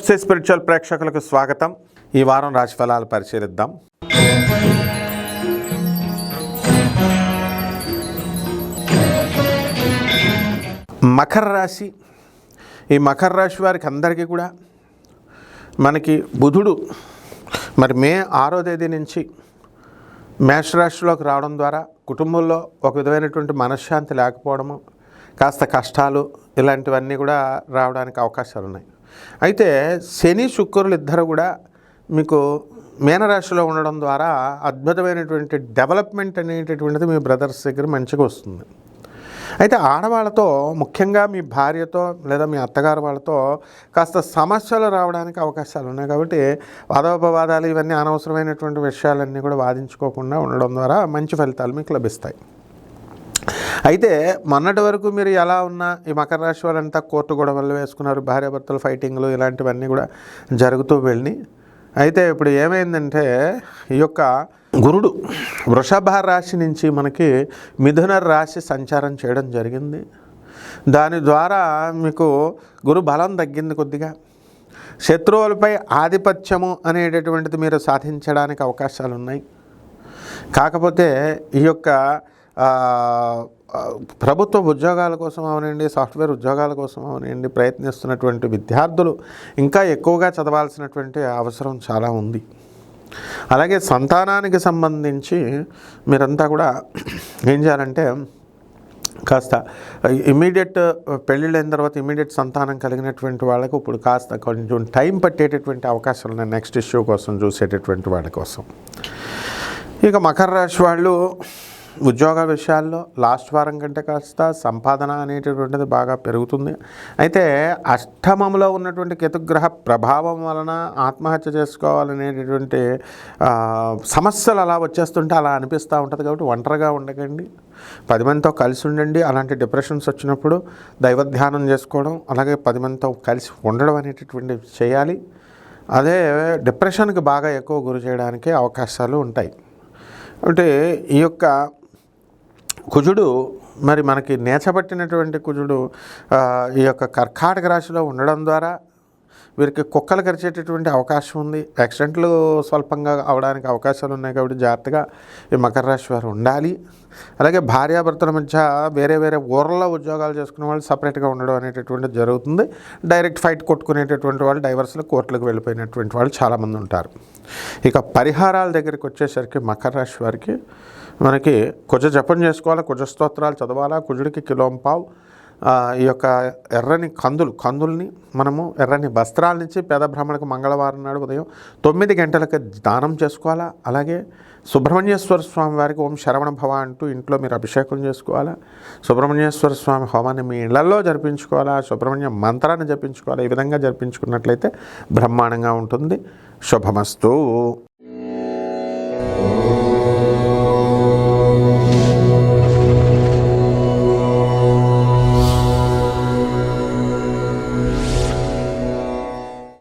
నమస్తే స్పిరిచువల్ ప్రేక్షకులకు స్వాగతం. ఈ వారం రాశి ఫలాలు పరిశీలిద్దాం. మకర రాశి. ఈ మకర రాశి వారికి అందరికీ కూడా మనకి బుధుడు మరి మే 6వ తేదీ నుంచి మేషరాశిలోకి రావడం ద్వారా కుటుంబంలో ఒక విధమైనటువంటి మనశ్శాంతి లేకపోవడము, కాస్త కష్టాలు ఇలాంటివన్నీ కూడా రావడానికి అవకాశాలు ఉన్నాయి. అయితే శని శుక్రులు ఇద్దరు కూడా మీకు మీనరాశిలో ఉండడం ద్వారా అద్భుతమైనటువంటి డెవలప్మెంట్ అనేటటువంటిది మీ బ్రదర్స్ దగ్గర మంచిగా వస్తుంది. అయితే ఆడవాళ్ళతో, ముఖ్యంగా మీ భార్యతో లేదా మీ అత్తగారు వాళ్ళతో కాస్త సమస్యలు రావడానికి అవకాశాలు ఉన్నాయి. కాబట్టి వాదోపవాదాలు ఇవన్నీ అనవసరమైనటువంటి విషయాలన్నీ కూడా వాదించుకోకుండా ఉండడం ద్వారా మంచి ఫలితాలు మీకు లభిస్తాయి. అయితే మొన్నటి వరకు మీరు ఎలా ఉన్నా ఈ మకర రాశి వాళ్ళంతా కోర్టు గొడవలు వేసుకున్నారు, భార్యాభర్తలు ఫైటింగ్లు ఇలాంటివన్నీ కూడా జరుగుతూ వెళ్ళి. అయితే ఇప్పుడు ఏమైందంటే ఈ యొక్క గురుడు వృషభ రాశి నుంచి మనకి మిథున రాశి సంచారం చేయడం జరిగింది. దాని ద్వారా మీకు గురు బలం తగ్గింది కొద్దిగా. శత్రువులపై ఆధిపత్యము అనేటటువంటిది మీరు సాధించడానికి అవకాశాలు ఉన్నాయి. కాకపోతే ఈ యొక్క ప్రభుత్వ ఉద్యోగాల కోసం అవనండి, సాఫ్ట్వేర్ ఉద్యోగాల కోసం అవనండి ప్రయత్నిస్తున్నటువంటి విద్యార్థులు ఇంకా ఎక్కువగా చదవాల్సినటువంటి అవసరం చాలా ఉంది. అలాగే సంతానానికి సంబంధించి మీరంతా కూడా ఏం చేయాలంటే కాస్త ఇమీడియట్ పెళ్ళిళ్ళైన తర్వాత ఇమీడియట్ సంతానం కలిగినటువంటి వాళ్ళకు ఇప్పుడు కాస్త కొంచెం టైం పట్టేటటువంటి అవకాశాలు ఉన్నాయి నెక్స్ట్ ఇష్యూ కోసం చూసేటటువంటి వాళ్ళ కోసం. ఇక మకర రాశి వాళ్ళు ఉద్యోగ విషయాల్లో లాస్ట్ వారం కంటే కాస్త సంపాదన అనేటటువంటిది బాగా పెరుగుతుంది. అయితే అష్టమంలో ఉన్నటువంటి కేతుగ్రహ ప్రభావం వలన ఆత్మహత్య చేసుకోవాలనేటటువంటి సమస్యలు అలా వచ్చేస్తుంటే అలా అనిపిస్తూ ఉంటుంది. కాబట్టి ఒంటరిగా ఉండకండి, 10 మందితో కలిసి ఉండండి. అలాంటి డిప్రెషన్స్ వచ్చినప్పుడు దైవధ్యానం చేసుకోవడం, అలాగే 10 మందితో కలిసి ఉండడం అనేటటువంటివి చేయాలి. అదే డిప్రెషన్కి బాగా ఎక్కువ గురి చేయడానికి అవకాశాలు ఉంటాయి. అంటే ఈ యొక్క కుజుడు మరి మనకి నేచబట్టినటువంటి కుజుడు ఈ యొక్క కర్కాటక రాశిలో ఉండడం ద్వారా వీరికి కుక్కలు కరిచేటటువంటి అవకాశం ఉంది. యాక్సిడెంట్లు స్వల్పంగా అవడానికి అవకాశాలు ఉన్నాయి. కాబట్టి జాగ్రత్తగా ఈ మకర రాశి వారు ఉండాలి. అలాగే భార్యాభర్తల మధ్య వేరే వేరే ఊర్లలో ఉద్యోగాలు చేసుకునే వాళ్ళు సపరేట్గా ఉండడం అనేటటువంటిది జరుగుతుంది. డైరెక్ట్ ఫైట్ కొట్టుకునేటటువంటి వాళ్ళు, డైవర్స్లో కోర్టులకు వెళ్ళిపోయినటువంటి వాళ్ళు చాలామంది ఉంటారు. ఇక పరిహారాల దగ్గరికి వచ్చేసరికి మకర రాశి వారికి మనకి కుజ జపం చేసుకోవాలా, కుజ స్తోత్రాలు చదవాలా, కుజుడికి కిలోంపావు ఈ యొక్క ఎర్రని కందుల్ని మనము ఎర్రని వస్త్రాల నుంచి పేద బ్రాహ్మణులకు మంగళవారం నాడు ఉదయం 9 గంటలకు దానం చేసుకోవాలా. అలాగే సుబ్రహ్మణ్యేశ్వర స్వామి వారికి ఓం శరవణ భవ అంటూ ఇంట్లో మీరు అభిషేకం చేసుకోవాలా. సుబ్రహ్మణ్యేశ్వర స్వామి హోమాన్ని మీ ఇళ్లలో జరిపించుకోవాలా. సుబ్రహ్మణ్య మంత్రాన్ని జపించుకోవాలా. ఈ విధంగా జరిపించుకున్నట్లయితే బ్రహ్మాండంగా ఉంటుంది. శుభమస్తు.